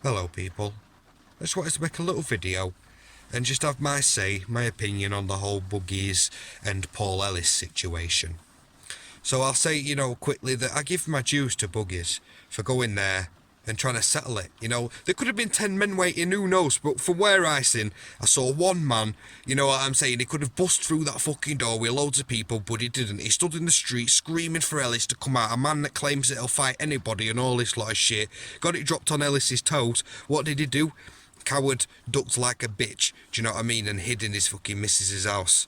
Hello people, I just wanted to make a little video and just have my say, my opinion on the whole Buggies and Paul Ellis situation. So I'll say, quickly that I give my dues to Buggies for going there and trying to settle it. There could have been 10 men waiting, who knows, but from where I seen, I saw one man, you know what I'm saying, he could have bust through that fucking door with loads of people, but he didn't. He stood in the street screaming for Ellis to come out, a man that claims that he'll fight anybody and all this lot of shit. Got it dropped on Ellis's toes. What did he do? Coward ducked like a bitch, do you know what I mean, and hid in his fucking missus's house.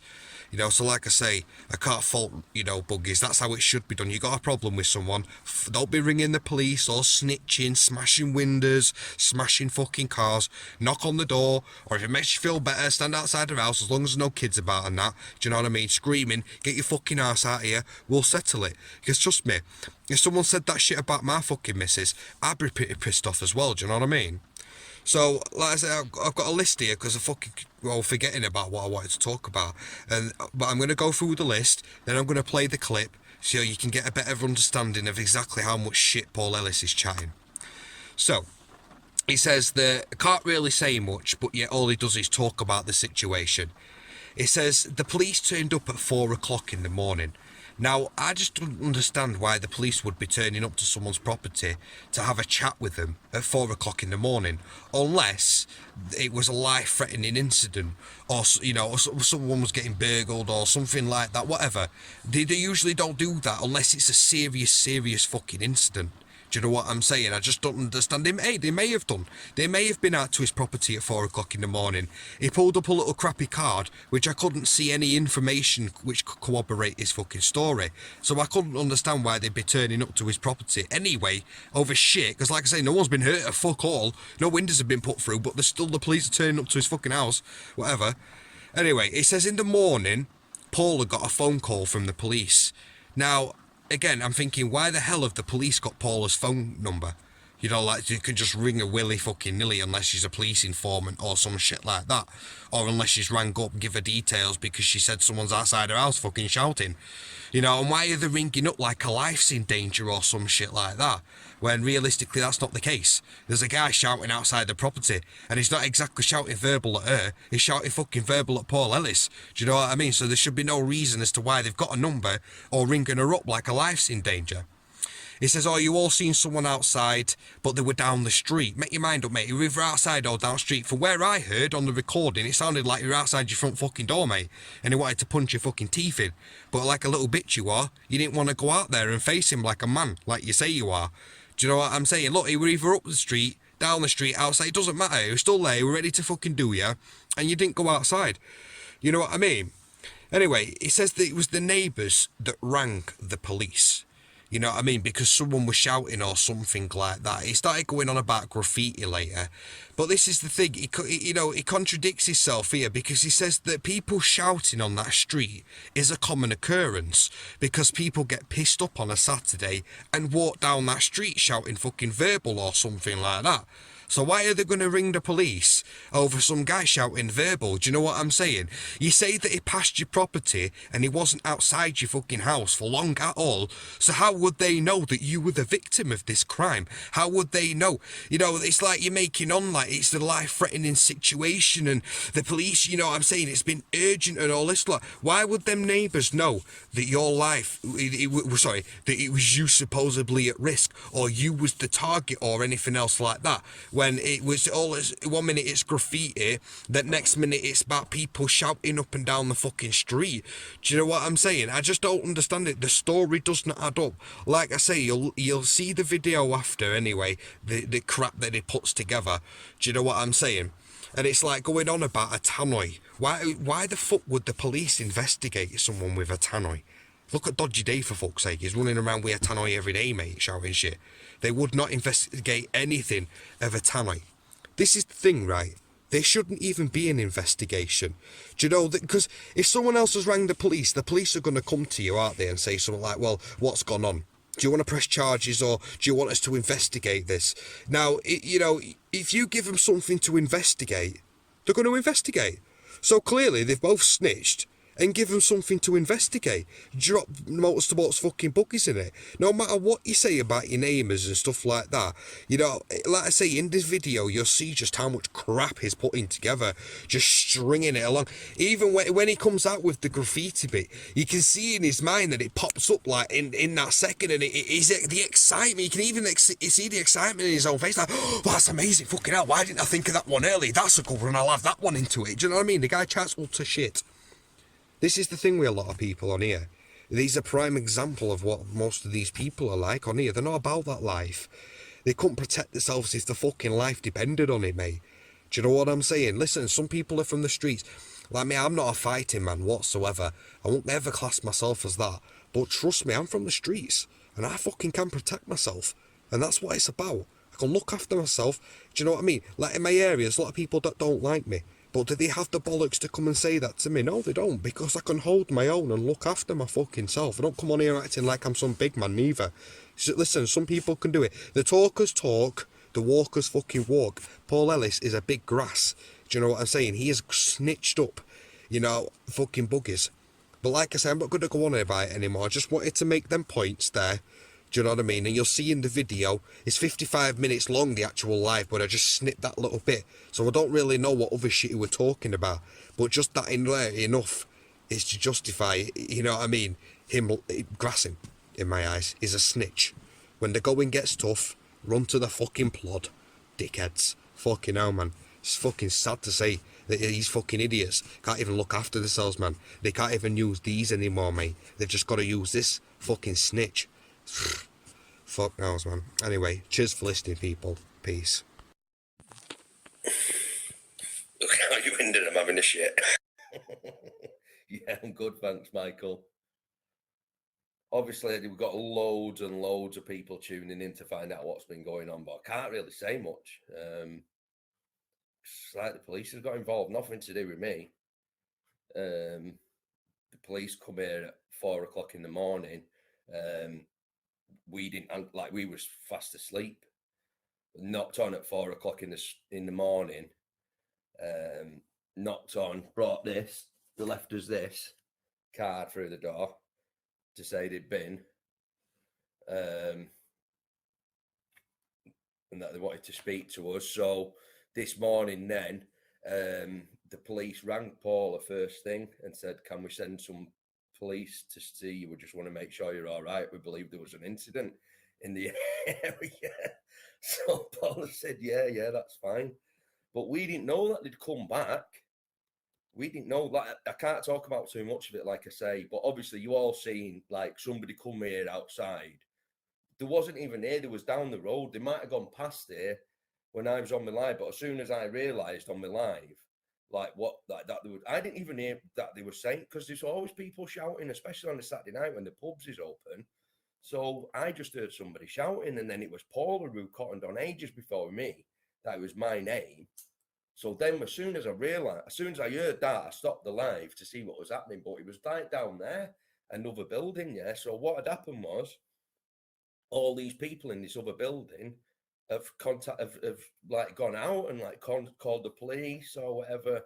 So like I say, I can't fault, Buggies. That's how it should be done. You got a problem with someone, don't be ringing the police or snitching, smashing windows, smashing fucking cars. Knock on the door, or if it makes you feel better, stand outside the house as long as there's no kids about and that. Do you know what I mean? Screaming, get your fucking ass out of here. We'll settle it. Because trust me, if someone said that shit about my fucking missus, I'd be pretty pissed off as well. Do you know what I mean? So, like I said, I've got a list here because I'm forgetting about what I wanted to talk about. But I'm going to go through the list, then I'm going to play the clip so you can get a better understanding of exactly how much shit Paul Ellis is chatting. So, he says that I can't really say much, but yet all he does is talk about the situation. He says the police turned up at 4 o'clock in the morning. Now, I just don't understand why the police would be turning up to someone's property to have a chat with them at 4 o'clock in the morning, unless it was a life-threatening incident, or, someone was getting burgled or something like that, whatever. They usually don't do that unless it's a serious fucking incident. Do you know what I'm saying? I just don't understand him. Hey, they may have done. They may have been out to his property at 4 o'clock in the morning. He pulled up a little crappy card, which I couldn't see any information which could corroborate his fucking story. So I couldn't understand why they'd be turning up to his property anyway over shit. Because like I say, no one's been hurt at fuck all. No windows have been put through, but there's still the police are turning up to his fucking house. Whatever. Anyway, it says in the morning, Paul had got a phone call from the police. Now, again, I'm thinking, why the hell have the police got Paula's phone number? Like, you can just ring a willy fucking nilly unless she's a police informant or some shit like that. Or unless she's rang up and give her details because she said someone's outside her house fucking shouting. And why are they ringing up like her life's in danger or some shit like that? When realistically that's not the case. There's a guy shouting outside the property, and he's not exactly shouting verbal at her, he's shouting fucking verbal at Paul Ellis. Do you know what I mean? So there should be no reason as to why they've got a number or ringing her up like her life's in danger. He says, you all seen someone outside, but they were down the street. Make your mind up, mate. You were either outside or down the street. From where I heard on the recording, it sounded like you were outside your front fucking door, mate. And he wanted to punch your fucking teeth in. But like a little bitch you are, you didn't want to go out there and face him like a man, like you say you are. Do you know what I'm saying? Look, you were either up the street, down the street, outside. It doesn't matter. You were still there. You were ready to fucking do you. And you didn't go outside. You know what I mean? Anyway, he says that it was the neighbours that rang the police. You know what I mean? Because someone was shouting or something like that. He started going on about graffiti later. But this is the thing, he contradicts himself here because he says that people shouting on that street is a common occurrence because people get pissed up on a Saturday and walk down that street shouting fucking verbal or something like that. So why are they going to ring the police over some guy shouting verbal? Do you know what I'm saying? You say that he passed your property and he wasn't outside your fucking house for long at all. So how would they know that you were the victim of this crime? How would they know? It's like you're making on like it's the life-threatening situation and the police, you know what I'm saying? It's been urgent and all this lot. Why would them neighbours know that your life, that it was you supposedly at risk or you was the target or anything else like that? When it was all, 1 minute it's graffiti, the next minute it's about people shouting up and down the fucking street. Do you know what I'm saying? I just don't understand it. The story does not add up. Like I say, you'll see the video after anyway, the crap that he puts together. Do you know what I'm saying? And it's like going on about a tannoy. Why the fuck would the police investigate someone with a tannoy? Look at Dodgy Day, for fuck's sake. He's running around with a tannoy every day, mate, shouting shit. They would not investigate anything of a tannoy. This is the thing, right? There shouldn't even be an investigation. Do you know that? Because if someone else has rang the police are going to come to you, aren't they, and say something like, well, what's gone on? Do you want to press charges or do you want us to investigate this? Now, if you give them something to investigate, they're going to investigate. So clearly they've both snitched and give them something to investigate. Drop motorsports fucking buggies in it. No matter what you say about your neighbours and stuff like that, you know, like I say, in this video, you'll see just how much crap he's putting together, just stringing it along. Even when he comes out with the graffiti bit, you can see in his mind that it pops up like in that second, and it is the excitement. You can even see the excitement in his own face, like, oh, that's amazing, fucking hell, why didn't I think of that one early? That's a good one, I'll have that one into it. Do you know what I mean? The guy chats utter shit. This is the thing with a lot of people on here. These are a prime example of what most of these people are like on here. They're not about that life. They couldn't protect themselves if the fucking life depended on it, mate. Do you know what I'm saying? Listen, some people are from the streets. Like me, I'm not a fighting man whatsoever. I won't ever class myself as that. But trust me, I'm from the streets. And I fucking can protect myself. And that's what it's about. I can look after myself. Do you know what I mean? Like in my area, there's a lot of people that don't like me. But do they have the bollocks to come and say that to me? No, they don't, because I can hold my own and look after my fucking self. I don't come on here acting like I'm some big man neither. So, listen, some people can do it. The talkers talk, the walkers fucking walk. Paul Ellis is a big grass. Do you know what I'm saying? He is snitched up, you know, fucking buggies. But like I said, I'm not going to go on about it anymore. I just wanted to make them points there. Do you know what I mean? And you'll see in the video, it's 55 minutes long, the actual live, but I just snipped that little bit. So I don't really know what other shit we're talking about. But just that in there, enough is to justify, you know what I mean? Him grassing, in my eyes, is a snitch. When the going gets tough, run to the fucking plod, dickheads. Fucking hell, man. It's fucking sad to say that these fucking idiots can't even look after themselves, man. They can't even use these anymore, mate. They've just got to use this fucking snitch. Fuck knows, man. Anyway, cheers for listening, people. Peace. Look how you ended up having a shit. Yeah, I'm good, thanks, Michael. Obviously, we've got loads and loads of people tuning in to find out what's been going on, but I can't really say much. It's like the police have got involved, nothing to do with me. The police come here at 4 o'clock in the morning. We didn't, like, we was fast asleep. Knocked on at 4 o'clock in the morning. Knocked on, brought this. They left us this card through the door to say they'd been, and that they wanted to speak to us. So this morning, then the police rang Paula first thing and said, "Can we send some police to see you? We just want to make sure you're all right. We believe there was an incident in the area." So Paula said, yeah, that's fine. But we didn't know that they'd come back. We didn't know that. I can't talk about too much of it, like I say, but obviously you all seen like somebody come here outside. There wasn't even here, there was down the road. They might have gone past here when I was on my live, but as soon as I realised on my live, like what, like that, I didn't even hear that they were saying, because there's always people shouting, especially on a Saturday night when the pubs is open. So I just heard somebody shouting, and then it was Paula who cottoned on ages before me that it was my name. So then as soon as I heard that, I stopped the live to see what was happening, but it was like down there, another building, yeah. So what had happened was all these people in this other building have like gone out and like called the police or whatever.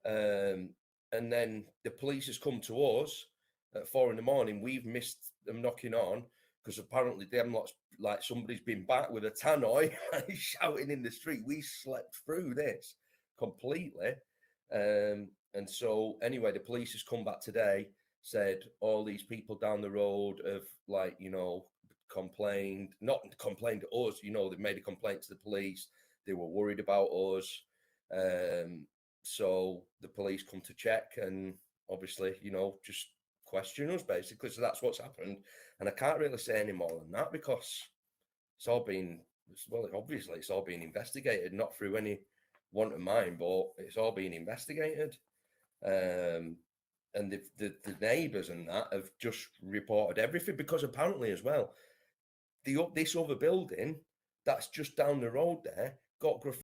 And then the police has come to us at 4 in the morning. We've missed them knocking on because apparently them lots, like somebody's been back with a tannoy shouting in the street. We slept through this completely. And so anyway, the police has come back today, said all these people down the road have, like, you know, not complained to us, you know, they made a complaint to the police. They were worried about us. So the police come to check and obviously, you know, just question us basically. So that's what's happened. And I can't really say any more than that because it's all been, well, obviously it's all been investigated, not through any want of mine, but it's all been investigated. And the neighbours and that have just reported everything because apparently as well, this other building that's just down the road there got graffiti